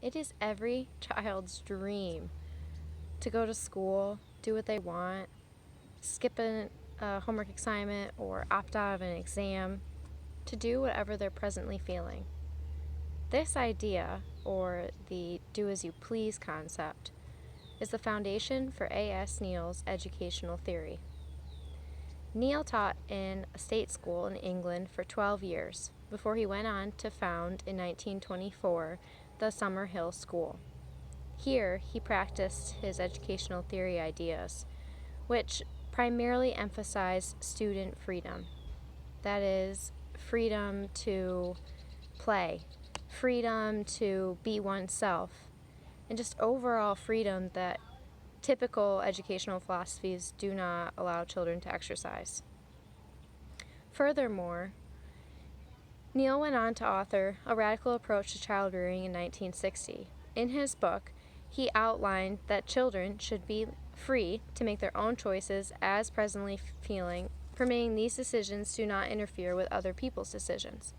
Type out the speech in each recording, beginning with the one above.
It is every child's dream to go to school, do what they want, skip a homework assignment, or opt out of an exam, to do whatever they're presently feeling. This idea, or the do as you please concept, is the foundation for A.S. Neill's educational theory. Neill taught in a state school in England for 12 years before he went on to found in 1924 the Summerhill School. Here, he practiced his educational theory ideas, which primarily emphasized student freedom. That is, freedom to play, freedom to be oneself, and just overall freedom that typical educational philosophies do not allow children to exercise. Furthermore, Neill went on to author A Radical Approach to Child Rearing in 1960. In his book, he outlined that children should be free to make their own choices as presently feeling, permitting these decisions to not interfere with other people's decisions.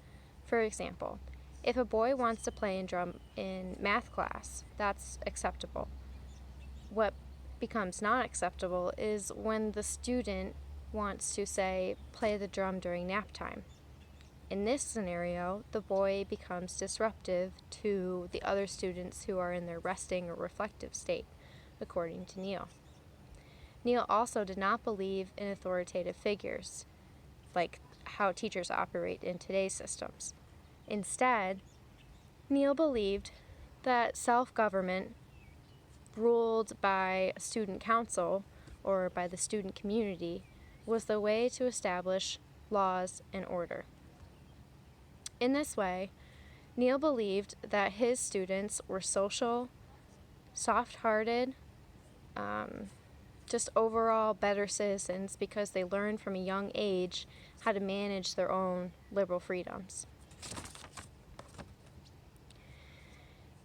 For example, if a boy wants to play and drum in math class, that's acceptable. What becomes not acceptable is when the student wants to, say, play the drum during nap time. In this scenario, the boy becomes disruptive to the other students who are in their resting or reflective state, according to Neill. Neill also did not believe in authoritative figures, like how teachers operate in today's systems. Instead, Neill believed that self-government ruled by a student council or by the student community was the way to establish laws and order. In this way, Neill believed that his students were social, soft-hearted, just overall better citizens because they learned from a young age how to manage their own liberal freedoms.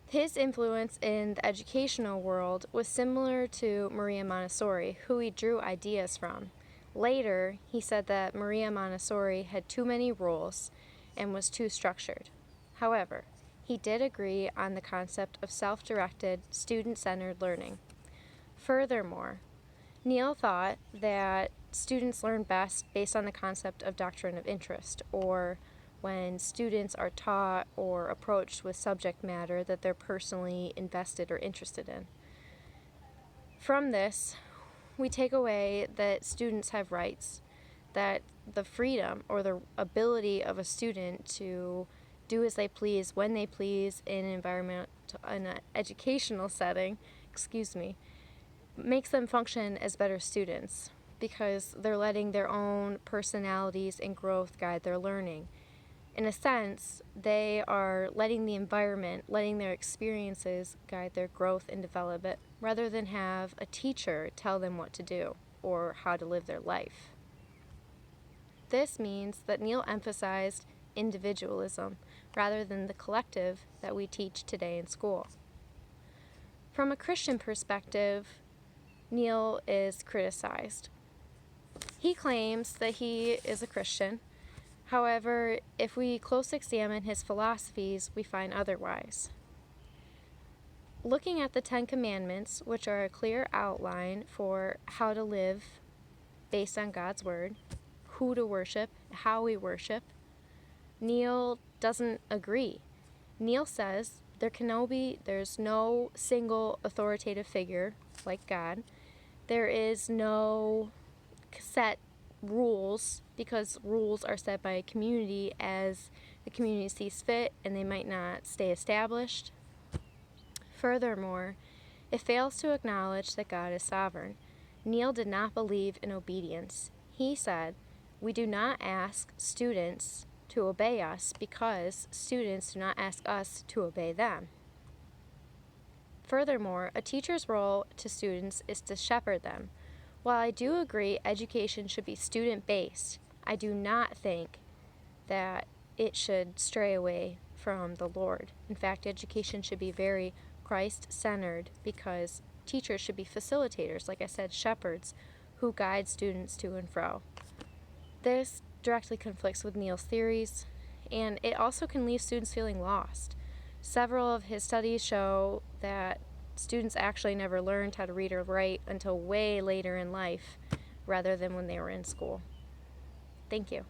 His influence in the educational world was similar to Maria Montessori, who he drew ideas from. Later, he said that Maria Montessori had too many rules and was too structured. However, he did agree on the concept of self-directed, student-centered learning. Furthermore, Neill thought that students learn best based on the concept of doctrine of interest, or when students are taught or approached with subject matter that they're personally invested or interested in. From this, we take away that students have rights, that the freedom or the ability of a student to do as they please, when they please, in an educational setting, makes them function as better students because they're letting their own personalities and growth guide their learning. In a sense, they are letting the environment, letting their experiences guide their growth and development rather than have a teacher tell them what to do or how to live their life. This means that Neill emphasized individualism rather than the collective that we teach today in school. From a Christian perspective, Neill is criticized. He claims that he is a Christian. However, if we closely examine his philosophies, we find otherwise. Looking at the Ten Commandments, which are a clear outline for how to live based on God's Word, who to worship, how we worship, Neill doesn't agree. Neill says there's no single authoritative figure like God. There is no set rules because rules are set by a community as the community sees fit and they might not stay established. Furthermore, it fails to acknowledge that God is sovereign. Neill did not believe in obedience. He said, "We do not ask students to obey us because students do not ask us to obey them." Furthermore, a teacher's role to students is to shepherd them. While I do agree education should be student-based, I do not think that it should stray away from the Lord. In fact, education should be very Christ-centered because teachers should be facilitators, like I said, shepherds, who guide students to and fro. This directly conflicts with Neill's theories, and it also can leave students feeling lost. Several of his studies show that students actually never learned how to read or write until way later in life rather than when they were in school. Thank you.